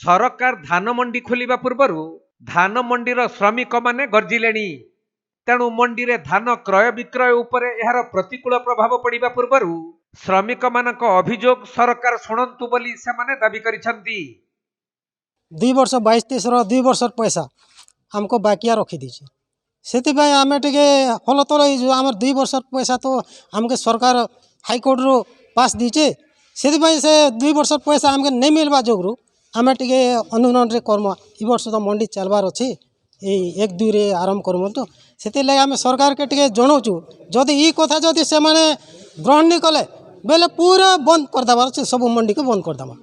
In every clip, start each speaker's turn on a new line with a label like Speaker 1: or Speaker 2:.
Speaker 1: सरकार धान मंडी खोलिबा पूर्वरु धान मंडीर श्रमिक माने गर्जिलेनी। तेणु मंडी रे धान क्रय विक्रय उपरे एहार प्रतिकूल प्रभाव पड़िबा पूर्वरु श्रमिक मानक अभियोग सरकार शुणंतु बोली सेमाने दाबी करिसंती।
Speaker 2: 2 वर्ष 22-23 रो 2 वर्ष पैसा हमको बाकिया रखी दीजिए से आम टे फल तल आम 2 वर्ष पैसा तो हमके सरकार हाईकोर्ट रो पास दीचे से 2 वर्ष पैसा हमके नहीं मिलवा जोगरू आम टे अनुदान रे कर्म ई वर्ष तो मंडी चलबार अच्छी 1-2 रे आरंभ करम तो से आम सरकार के टे जनाऊँ जदि ई कथा जदि से ग्रहण नहीं कले बेले पूरा बंद करदेवार अच्छे सब मंडी को बंद करदेवा।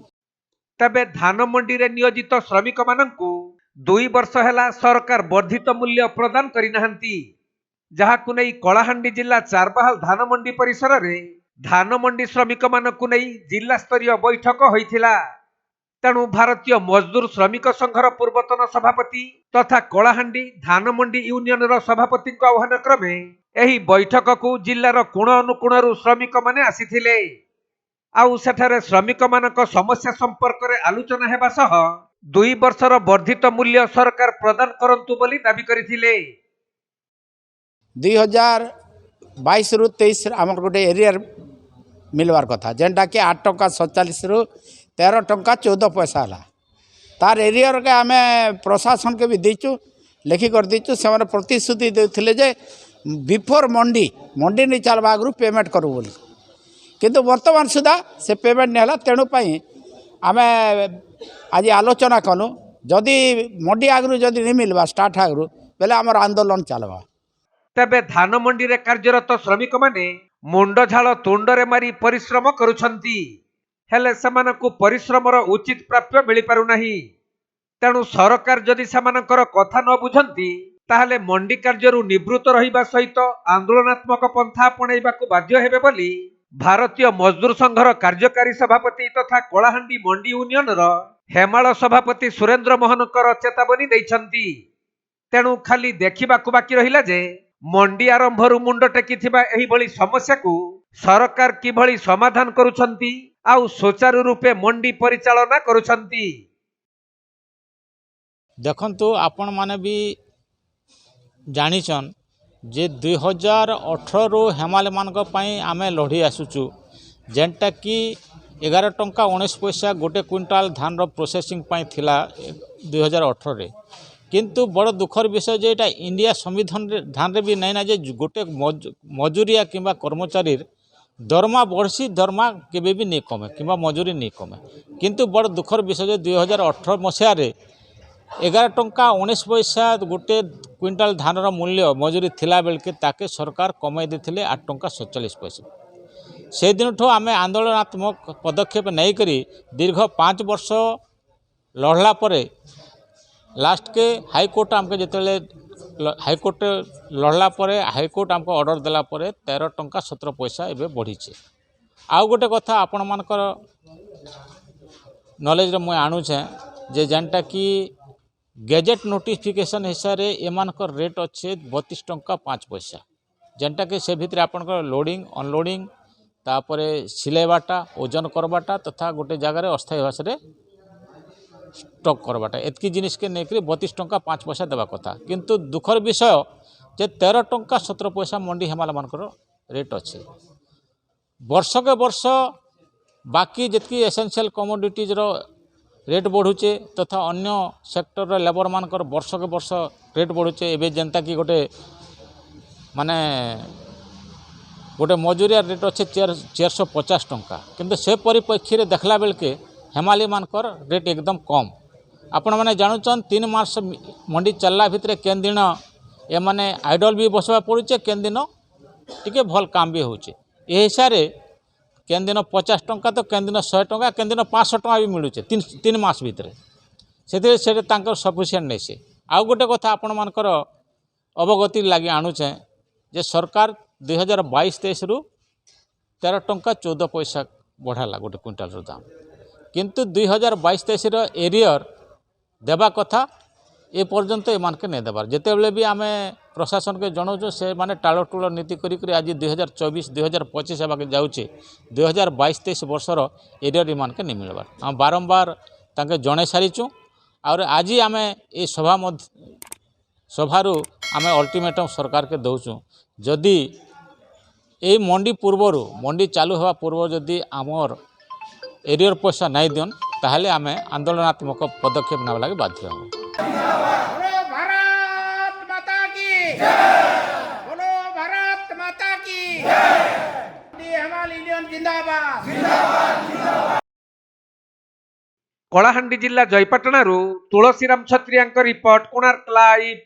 Speaker 1: तबे धान मंडी रे नियोजित श्रमिक मानंकु 2 वर्ष हैला सरकार वर्धित मूल्य प्रदान करि नाहंती, जहाकु नै कलाहांडी जिला चारबाहाल धान मंडी परिसर रे धान मंडी श्रमिक मानकु नै जिला स्तरीय बैठक होइथिला। तेणु भारतीय मजदूर श्रमिक संघर पूर्वतन सभापति तथा कलाहांडी धान मंडी यूनियन रो सभापति आह्वान क्रमे एही बैठक को जिलार कोण अनुकोणरू श्रमिक माने आसीथिले। आउ सेठारे श्रमिक मानक समस्या संपर्क रे आलोचना हेबा सह 2 वर्षर वर्धित मूल्य सरकार प्रदान करंतु बोली दाबी करिथिले।
Speaker 3: 2022 रु 23 आमर गोटे एरियर मिलवार कथा जेनटा कि 8 टंका 47 रु 13 टंका 14 पैसा है तार एरियर के आम प्रशासन के भी दीचु लिखिक दीचु से प्रतिश्रुति देते जे बिफोर मंडी नहीं चलवा आगु पेमेंट करूँ बोली किंतु वर्तमान सुधा से पेमेंट नहीं है। तेणु आम आज आलोचना कलु जदि मंडी आगु जदि नहीं मिलवा स्टार्ट आगु बेले आमर आंदोलन चलवा।
Speaker 1: तबे धान मंडी रे कार्यरत श्रमिक माने मुंड झाल तुंडरे मारी परिश्रम करुछंती हेले सेमानकु परिश्रमर उचित प्राप्य मिली पारु नाही। तेणु सरकार जदि सेमानकर कथा न बुझंती ताहले मंडी कार्यरु निवृत्त रहिबा सहित आंदोलनात्मक पंथा अपनाइबाकु बाध्य हेबे बोली भारतीय मजदूर संघर कार्यकारी सभापति तथा कलाहांडी मंडी यूनियन रो हेमाल सभापति सुरेंद्र मोहनकर चेतावनी दैछंती। तेणु खाली देखिबाकु बाकी रहिला जे मंडी आरंभरु मुंड टेकिथिबा एही भली समस्या को सरकार किभली समाधान करुछंती आउ सुचारू रूपे मंडी परिचालना करुछंती।
Speaker 4: देखंतु आपण माने भी जानिछन जे 2018 रु हेमाल मानक पई आमे लढी आसुचु जेनटा कि 11 टंका 19 पैसा गोटे क्विंटाल धान रो प्रोसेसिंग पई थिला 2018 रे। किंतु बड़ दुखर विषय जे एटा इंडिया संविधान रे धान रे भी नहीं ना जे गोटे मजूरिया किंबा कर्मचारी दरमा बढ़सी दरमा केबे भी नहीं कमे किंबा मजूरी नहीं कमे। किंतु बड़ दुखर विषय 2018 मसीह रे 11 टंका 19 पैसा गोटे क्विंटाल धान रो मूल्य मजूरी थिला बेल के ताके सरकार कमाई देथिले 8 टंका 47 पैसा। से दिन ठो आमे आंदोलनात्मक पदक्षेप नहीं करी दीर्घ 5 वर्ष लड़ला परे लास्ट के हाईकोर्ट आमके जिते हाईकोर्ट लड़ला परे हाईकोर्ट आमको ऑर्डर देला परे 13 टंका 17 पैसा एबे बढ़ी छे। आउ गोटे कथा आपण मानकर नॉलेज रे मुई आणुछे जे जानटा कि गैजेट नोटिफिकेशन हिसाब से एमानकर रेट अच्छे 32 टंका 5 पैसा जेनटा कि से भितर आपनकर लोडिंग अनलोडिंग तापरे सिलेबाटा ओजन करबाटा तथा गोटे जगार अस्थायी भाषा रे स्टॉक करबाटा एतकी जिनिस के नेकरी 32 टंका 5 पैसा देवा कथा। किंतु दुखर विषय जे 13 टंका 17 पैसा मंडी हेमाल मानकर रेट अच्छे। वर्ष के वर्ष बाकी जितकी एसेंशियल कमोडिटीज रो रेट बढ़ुचे तथा अन्य सेक्टर लेबर मानकर वर्ष के वर्ष रेट बढ़ुचे। एबे जनता कि गोटे माने गोटे मजूरिया रेट अच्छे 450 टंका किंतु से परिप्रेक्षी रे देखला बेल के हेमाली मानकर रेट एकदम कम। आपण माने जानुचन 3 मास मंडी चलला भितरे केन दिन ए माने आइडल भी बसवा पड़ुचे केन दिन टिके भल काम भी होचे। ए हिसाब रे केन दिन 50 टंका तो केन दिन 100 टंका केन दिन 500 टंका भी मिलुचे 3 मास भितरे से तांकर सफिशिएंट नहीं से। आउ गोटे कथा आपण मानकर अवगति लगी आणुचे जे सरकार 2022-23 रु 13 टंका 14 पैसा बढ़ाला गोटे क्विंटाल रो दाम किंतु 2022-23 रो एरियर देवा कथा ए पर्यंत एमानके नहीं देवार जिते बले भी आम प्रशासन के जनाऊँ से माने टालटुल नीति करी आज 2024-2025 जाऊे 2022-23 वर्षर एरियर एमानके नहीं मिलबार। हम बारंबार ତାଙ୍କେ ଜଣେଇ ସାରିଛୁ। ଆଉ ଆଜି ଆମେ ଏ ସଭାରୁ ଆମେ ଅଲ୍ଟିମେଟମ୍ ସରକାରକେ ଦେଉଛୁ, ଯଦି এই মন্ডি পূର୍ବରୁ মন্ডি চালু হওয়া পূর্ব যদি আমার এরিয়র পয়সা নাই দিন তাহলে আমি আন্দোলনাত্মক পদক্ষেপ নেওয়া লাগে বাধ্য হব।
Speaker 3: बोलो भारत माता की बोलो भारत माता की हमारी यूनियन जिंदाबाद।
Speaker 1: କଳାହାଣ୍ଡି ଜିଲ୍ଲା ଜୟପାଟଣାରୁ ତୁଳସୀରାମ ଛତ୍ରିଆଙ୍କ ରିପୋର୍ଟ, କୋଣାର୍କ ଲାଇଭ୍।